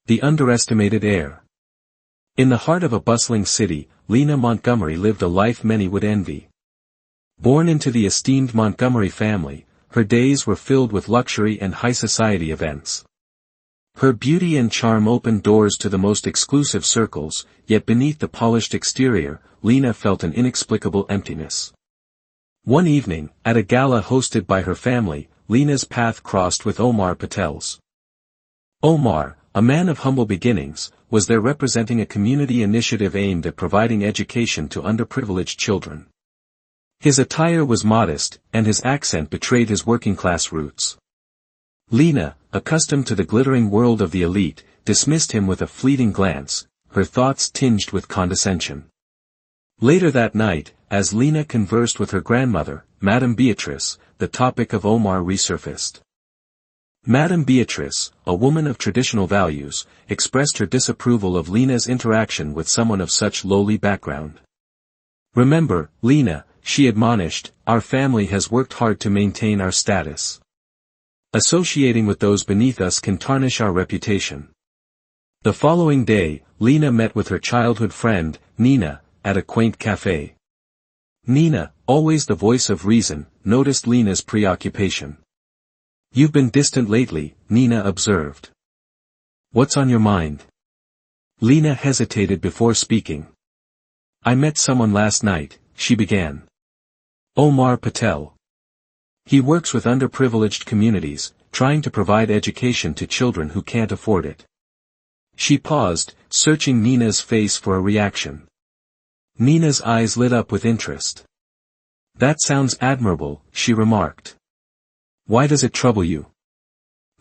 The underestimated heir. In the heart of a bustling city, Lena Montgomery lived a life many would envy. Born into the esteemed Montgomery family, her days were filled with luxury and high society events. Her beauty and charm opened doors to the most exclusive circles, yet beneath the polished exterior, Lena felt an inexplicable emptiness. One evening, at a gala hosted by her family, Lena's path crossed with Omar Patel's. Omar, a man of humble beginnings, was there representing a community initiative aimed at providing education to underprivileged children. His attire was modest, and his accent betrayed his working-class roots. Lena, accustomed to the glittering world of the elite, dismissed him with a fleeting glance, her thoughts tinged with condescension. Later that night, as Lena conversed with her grandmother, Madame Beatrice, the topic of Omar resurfaced. Madame Beatrice, a woman of traditional values, expressed her disapproval of Lena's interaction with someone of such lowly background. "Remember, Lena," she admonished, "our family has worked hard to maintain our status. Associating with those beneath us can tarnish our reputation." The following day, Lena met with her childhood friend, Nina, at a quaint cafe. Nina, always the voice of reason, noticed Lena's preoccupation. "You've been distant lately," Nina observed. "What's on your mind?" Lena hesitated before speaking. "I met someone last night," she began. "Omar Patel. He works with underprivileged communities, trying to provide education to children who can't afford it." She paused, searching Nina's face for a reaction. Nina's eyes lit up with interest. "That sounds admirable," she remarked. "Why does it trouble you?"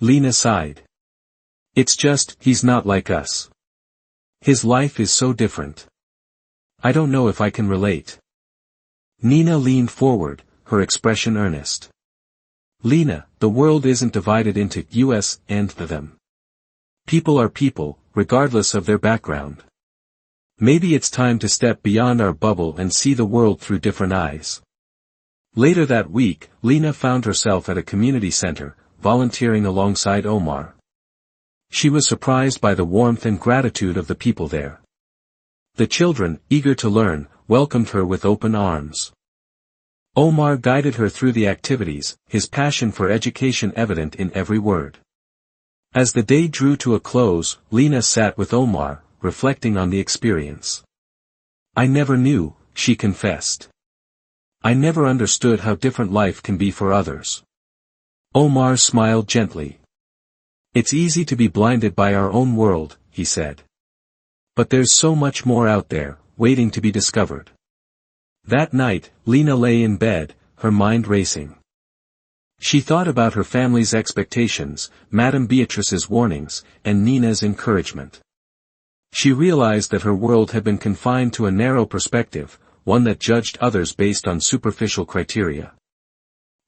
Lena sighed. "It's just, he's not like us. His life is so different. I don't know if I can relate." Nina leaned forward, her expression earnest. "Lena, the world isn't divided into us and them. People are people, regardless of their background. Maybe it's time to step beyond our bubble and see the world through different eyes." Later that week, Lena found herself at a community center, volunteering alongside Omar. She was surprised by the warmth and gratitude of the people there. The children, eager to learn, welcomed her with open arms. Omar guided her through the activities, his passion for education evident in every word. As the day drew to a close, Lena sat with Omar, reflecting on the experience. "I never knew," she confessed. "I never understood how different life can be for others." Omar smiled gently. "It's easy to be blinded by our own world," he said. "But there's so much more out there, waiting to be discovered." That night, Lena lay in bed, her mind racing. She thought about her family's expectations, Madame Beatrice's warnings, and Nina's encouragement. She realized that her world had been confined to a narrow perspective, one that judged others based on superficial criteria.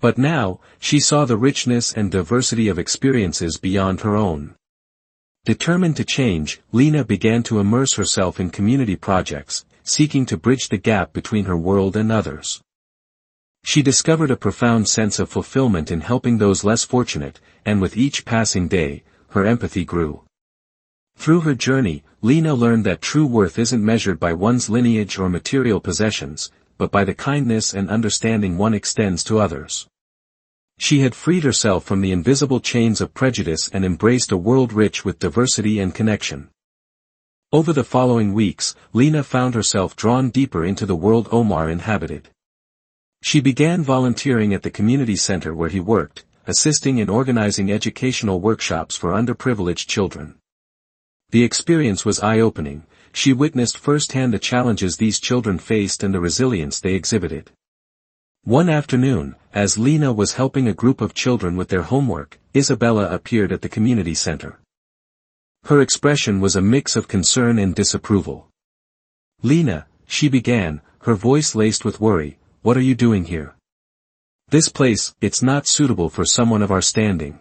But now, she saw the richness and diversity of experiences beyond her own. Determined to change, Lena began to immerse herself in community projects, seeking to bridge the gap between her world and others. She discovered a profound sense of fulfillment in helping those less fortunate, and with each passing day, her empathy grew. Through her journey, Lena learned that true worth isn't measured by one's lineage or material possessions, but by the kindness and understanding one extends to others. She had freed herself from the invisible chains of prejudice and embraced a world rich with diversity and connection. Over the following weeks, Lena found herself drawn deeper into the world Omar inhabited. She began volunteering at the community center where he worked, assisting in organizing educational workshops for underprivileged children. The experience was eye-opening. She witnessed firsthand the challenges these children faced and the resilience they exhibited. One afternoon, as Lena was helping a group of children with their homework, Isabella appeared at the community center. Her expression was a mix of concern and disapproval. "Lena," she began, her voice laced with worry, "what are you doing here? This place, it's not suitable for someone of our standing."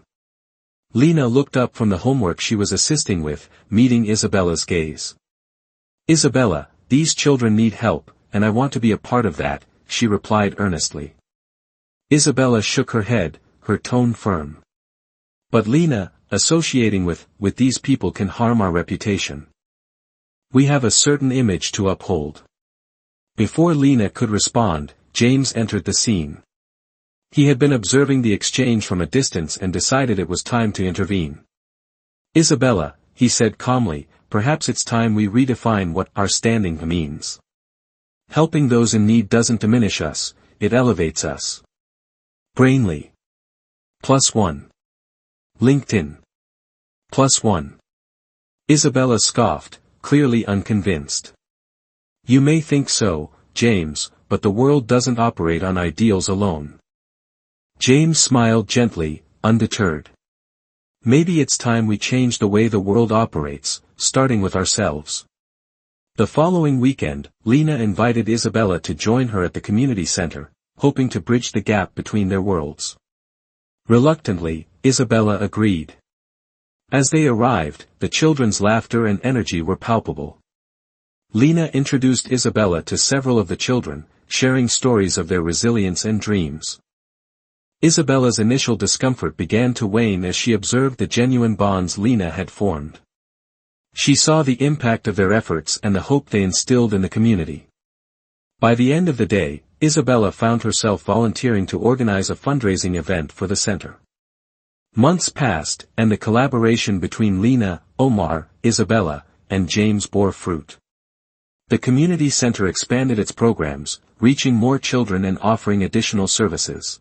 Lena looked up from the homework she was assisting with, meeting Isabella's gaze. "Isabella, these children need help, and I want to be a part of that," she replied earnestly. Isabella shook her head, her tone firm. "But Lena, associating with these people can harm our reputation. We have a certain image to uphold. Before Lena could respond, James entered the scene. He had been observing the exchange from a distance and decided it was time to intervene. "Isabella," he said calmly, "perhaps it's time we redefine what our standing means. Helping those in need doesn't diminish us, it elevates us." Brainly. +1. LinkedIn. +1. Isabella scoffed, clearly unconvinced. "You may think so, James, but the world doesn't operate on ideals alone." James smiled gently, undeterred. "Maybe it's time we change the way the world operates, starting with ourselves." The following weekend, Lena invited Isabella to join her at the community center, hoping to bridge the gap between their worlds. Reluctantly, Isabella agreed. As they arrived, the children's laughter and energy were palpable. Lena introduced Isabella to several of the children, sharing stories of their resilience and dreams. Isabella's initial discomfort began to wane as she observed the genuine bonds Lena had formed. She saw the impact of their efforts and the hope they instilled in the community. By the end of the day, Isabella found herself volunteering to organize a fundraising event for the center. Months passed, and the collaboration between Lena, Omar, Isabella, and James bore fruit. The community center expanded its programs, reaching more children and offering additional services.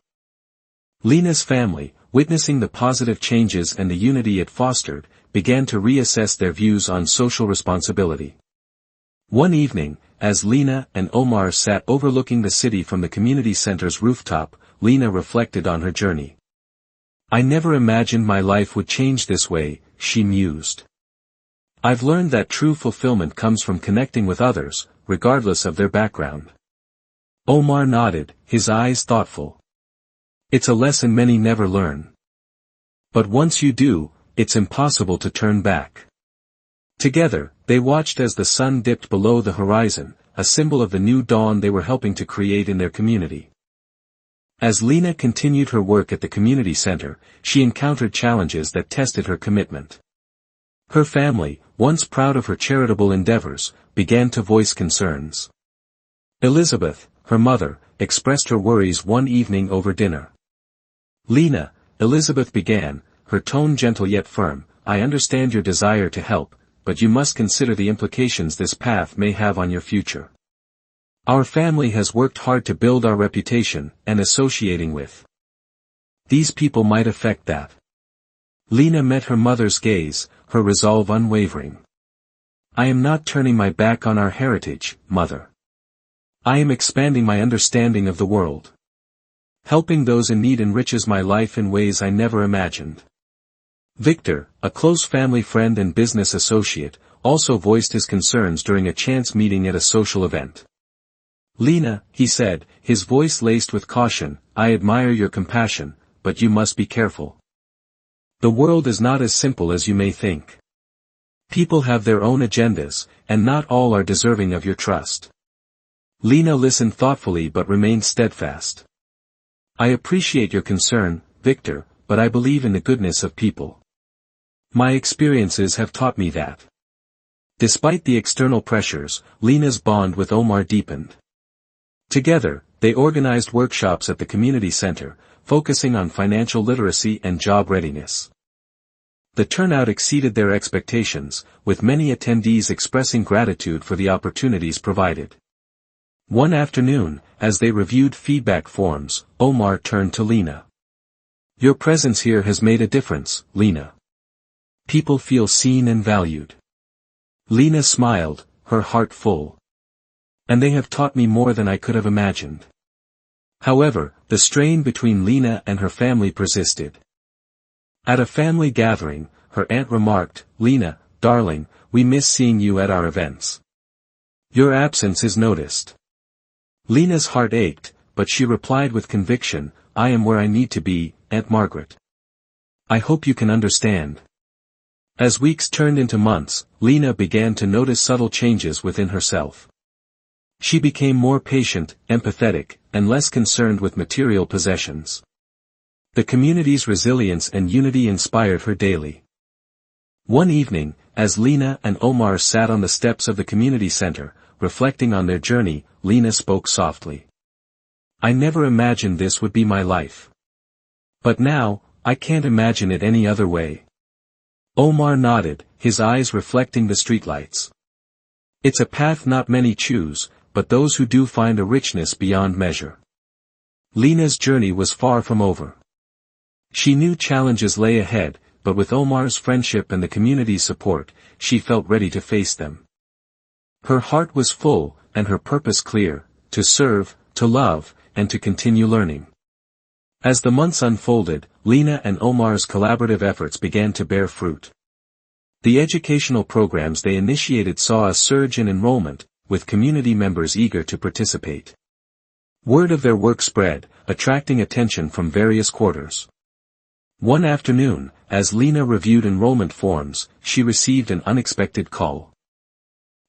Lena's family, witnessing the positive changes and the unity it fostered, began to reassess their views on social responsibility. One evening, as Lena and Omar sat overlooking the city from the community center's rooftop, Lena reflected on her journey. "I never imagined my life would change this way," she mused. "I've learned that true fulfillment comes from connecting with others, regardless of their background." Omar nodded, his eyes thoughtful. "It's a lesson many never learn. But once you do, it's impossible to turn back." Together, they watched as the sun dipped below the horizon, a symbol of the new dawn they were helping to create in their community. As Lena continued her work at the community center, she encountered challenges that tested her commitment. Her family, once proud of her charitable endeavors, began to voice concerns. Elizabeth, her mother, expressed her worries one evening over dinner. "Lena," Elizabeth began, her tone gentle yet firm, "I understand your desire to help, but you must consider the implications this path may have on your future. Our family has worked hard to build our reputation, and associating with these people might affect that." Lena met her mother's gaze, her resolve unwavering. "I am not turning my back on our heritage, Mother. I am expanding my understanding of the world. Helping those in need enriches my life in ways I never imagined." Victor, a close family friend and business associate, also voiced his concerns during a chance meeting at a social event. "Lena," he said, his voice laced with caution, "I admire your compassion, but you must be careful. The world is not as simple as you may think. People have their own agendas, and not all are deserving of your trust." Lena listened thoughtfully but remained steadfast. "I appreciate your concern, Victor, but I believe in the goodness of people. My experiences have taught me that." Despite the external pressures, Lena's bond with Omar deepened. Together, they organized workshops at the community center, focusing on financial literacy and job readiness. The turnout exceeded their expectations, with many attendees expressing gratitude for the opportunities provided. One afternoon, as they reviewed feedback forms, Omar turned to Lena. "Your presence here has made a difference, Lena. People feel seen and valued." Lena smiled, her heart full. "And they have taught me more than I could have imagined." However, the strain between Lena and her family persisted. At a family gathering, her aunt remarked, "Lena, darling, we miss seeing you at our events. Your absence is noticed." Lena's heart ached, but she replied with conviction, "I am where I need to be, Aunt Margaret. I hope you can understand." As weeks turned into months, Lena began to notice subtle changes within herself. She became more patient, empathetic, and less concerned with material possessions. The community's resilience and unity inspired her daily. One evening, as Lena and Omar sat on the steps of the community center, reflecting on their journey, Lena spoke softly. "I never imagined this would be my life. But now, I can't imagine it any other way." Omar nodded, his eyes reflecting the streetlights. "It's a path not many choose, but those who do find a richness beyond measure." Lena's journey was far from over. She knew challenges lay ahead, but with Omar's friendship and the community's support, she felt ready to face them. Her heart was full, and her purpose clear: to serve, to love, and to continue learning. As the months unfolded, Lena and Omar's collaborative efforts began to bear fruit. The educational programs they initiated saw a surge in enrollment, with community members eager to participate. Word of their work spread, attracting attention from various quarters. One afternoon, as Lena reviewed enrollment forms, she received an unexpected call.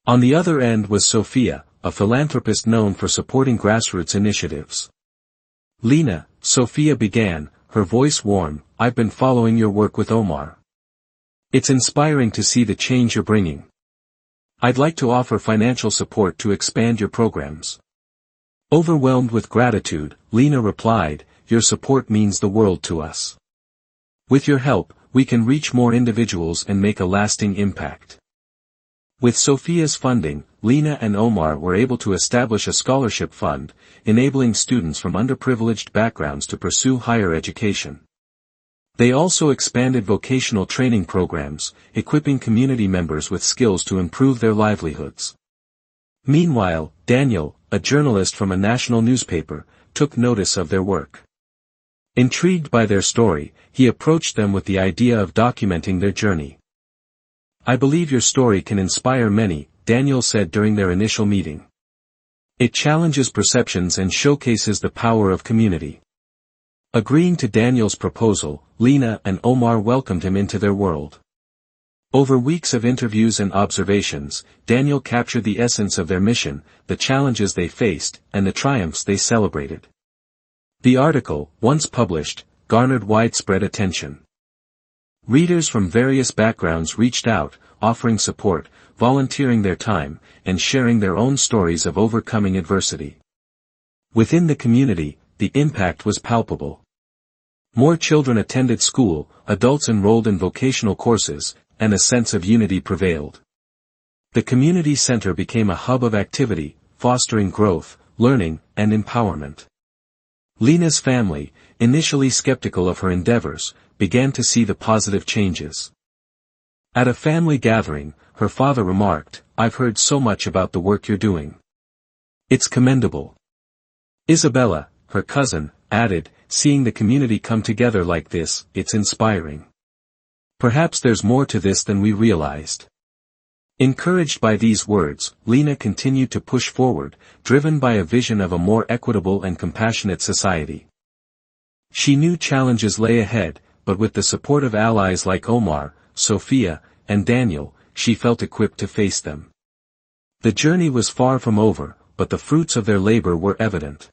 On the other end was Sophia, a philanthropist known for supporting grassroots initiatives. "Lena," Sophia began, her voice warm, "I've been following your work with Omar. It's inspiring to see the change you're bringing. I'd like to offer financial support to expand your programs." Overwhelmed with gratitude, Lena replied, "Your support means the world to us. With your help, we can reach more individuals and make a lasting impact." With Sophia's funding, Lena and Omar were able to establish a scholarship fund, enabling students from underprivileged backgrounds to pursue higher education. They also expanded vocational training programs, equipping community members with skills to improve their livelihoods. Meanwhile, Daniel, a journalist from a national newspaper, took notice of their work. Intrigued by their story, he approached them with the idea of documenting their journey. "I believe your story can inspire many," Daniel said during their initial meeting. "It challenges perceptions and showcases the power of community." Agreeing to Daniel's proposal, Lena and Omar welcomed him into their world. Over weeks of interviews and observations, Daniel captured the essence of their mission, the challenges they faced, and the triumphs they celebrated. The article, once published, garnered widespread attention. Readers from various backgrounds reached out, offering support, volunteering their time, and sharing their own stories of overcoming adversity. Within the community, the impact was palpable. More children attended school, adults enrolled in vocational courses, and a sense of unity prevailed. The community center became a hub of activity, fostering growth, learning, and empowerment. Lena's family, initially skeptical of her endeavors, began to see the positive changes. At a family gathering, her father remarked, "I've heard so much about the work you're doing. It's commendable." Isabella, her cousin, added, "Seeing the community come together like this, it's inspiring. Perhaps there's more to this than we realized." Encouraged by these words, Lena continued to push forward, driven by a vision of a more equitable and compassionate society. She knew challenges lay ahead, but with the support of allies like Omar, Sophia, and Daniel, she felt equipped to face them. The journey was far from over, but the fruits of their labor were evident.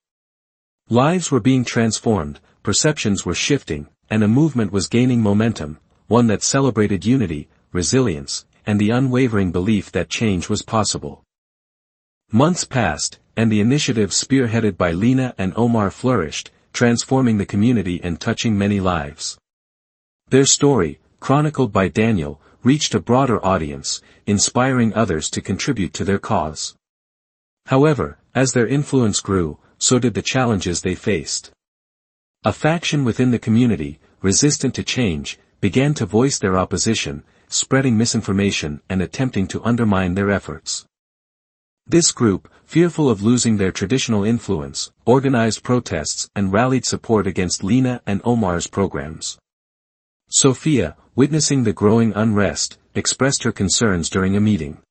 Lives were being transformed, perceptions were shifting, and a movement was gaining momentum, one that celebrated unity, resilience, and the unwavering belief that change was possible. Months passed, and the initiative spearheaded by Lena and Omar flourished, transforming the community and touching many lives. Their story, chronicled by Daniel, reached a broader audience, inspiring others to contribute to their cause. However, as their influence grew, so did the challenges they faced. A faction within the community, resistant to change, began to voice their opposition, spreading misinformation and attempting to undermine their efforts. This group, fearful of losing their traditional influence, organized protests and rallied support against Lena and Omar's programs. Sophia, witnessing the growing unrest, expressed her concerns during a meeting.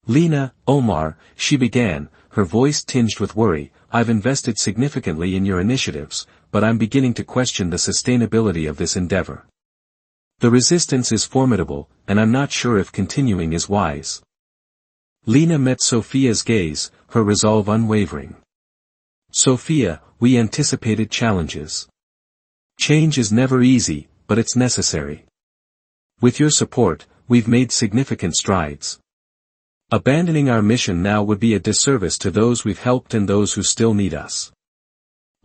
"Lena, Omar," she began, her voice tinged with worry, "I've invested significantly in your initiatives, but I'm beginning to question the sustainability of this endeavor. The resistance is formidable, and I'm not sure if continuing is wise." Lena met Sophia's gaze, her resolve unwavering. "Sophia, we anticipated challenges. Change is never easy, but it's necessary. With your support, we've made significant strides. Abandoning our mission now would be a disservice to those we've helped and those who still need us.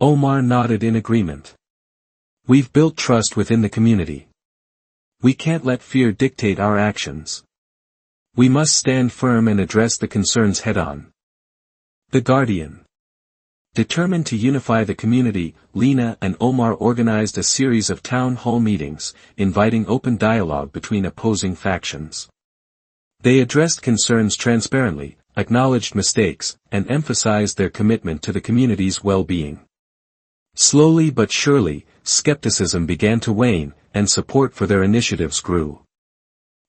Omar nodded in agreement. We've built trust within the community. We can't let fear dictate our actions. We must stand firm and address the concerns head-on. The Guardian. Determined to unify the community, Lena and Omar organized a series of town hall meetings, inviting open dialogue between opposing factions. They addressed concerns transparently, acknowledged mistakes, and emphasized their commitment to the community's well-being. Slowly but surely, skepticism began to wane, and support for their initiatives grew.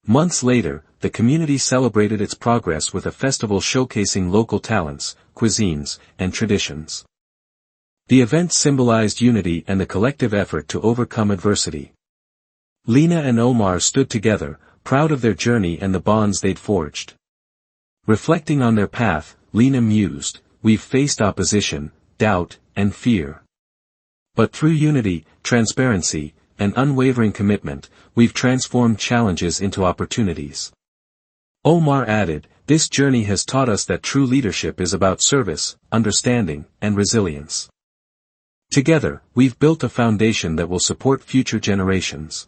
Months later, the community celebrated its progress with a festival showcasing local talents, cuisines, and traditions. The event symbolized unity and the collective effort to overcome adversity. Lena and Omar stood together, proud of their journey and the bonds they'd forged. Reflecting on their path, Lena mused, "We've faced opposition, doubt, and fear. But through unity, transparency, and unwavering commitment, we've transformed challenges into opportunities." Omar added, "This journey has taught us that true leadership is about service, understanding, and resilience. Together, we've built a foundation that will support future generations."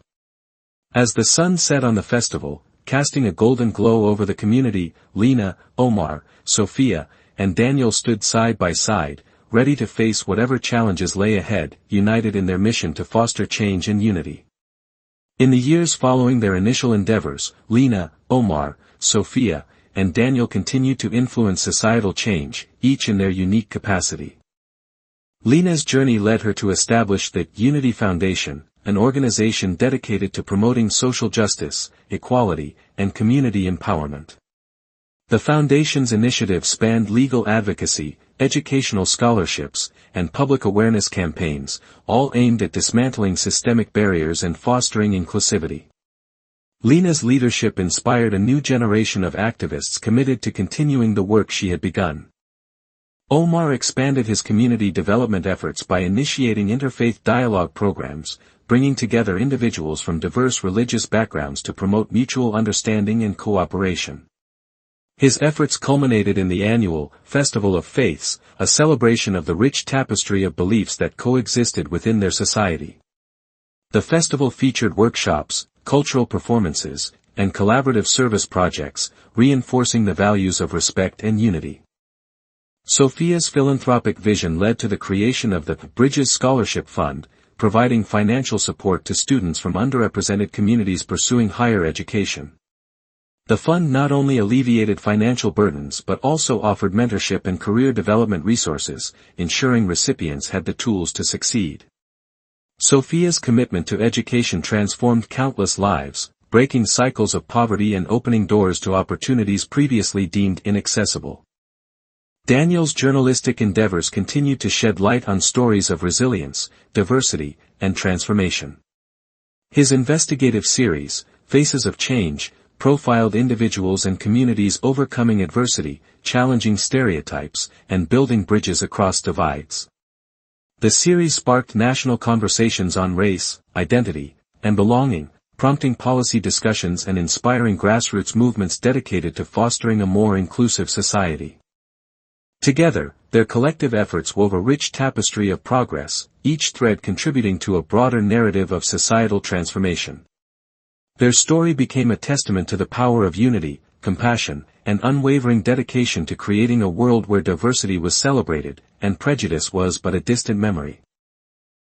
As the sun set on the festival, casting a golden glow over the community, Lena, Omar, Sophia, and Daniel stood side by side, ready to face whatever challenges lay ahead, united in their mission to foster change and unity. In the years following their initial endeavors, Lena, Omar, Sophia, and Daniel continued to influence societal change, each in their unique capacity. Lena's journey led her to establish the Unity Foundation, an organization dedicated to promoting social justice, equality, and community empowerment. The foundation's initiatives spanned legal advocacy, educational scholarships, and public awareness campaigns, all aimed at dismantling systemic barriers and fostering inclusivity. Lena's leadership inspired a new generation of activists committed to continuing the work she had begun. Omar expanded his community development efforts by initiating interfaith dialogue programs, bringing together individuals from diverse religious backgrounds to promote mutual understanding and cooperation. His efforts culminated in the annual Festival of Faiths, a celebration of the rich tapestry of beliefs that coexisted within their society. The festival featured workshops, cultural performances, and collaborative service projects, reinforcing the values of respect and unity. Sophia's philanthropic vision led to the creation of the Bridges Scholarship Fund, providing financial support to students from underrepresented communities pursuing higher education. The fund not only alleviated financial burdens but also offered mentorship and career development resources, ensuring recipients had the tools to succeed. Sophia's commitment to education transformed countless lives, breaking cycles of poverty and opening doors to opportunities previously deemed inaccessible. Daniel's journalistic endeavors continued to shed light on stories of resilience, diversity, and transformation. His investigative series, Faces of Change, profiled individuals and communities overcoming adversity, challenging stereotypes, and building bridges across divides. The series sparked national conversations on race, identity, and belonging, prompting policy discussions and inspiring grassroots movements dedicated to fostering a more inclusive society. Together, their collective efforts wove a rich tapestry of progress, each thread contributing to a broader narrative of societal transformation. Their story became a testament to the power of unity, compassion, and unwavering dedication to creating a world where diversity was celebrated, and prejudice was but a distant memory.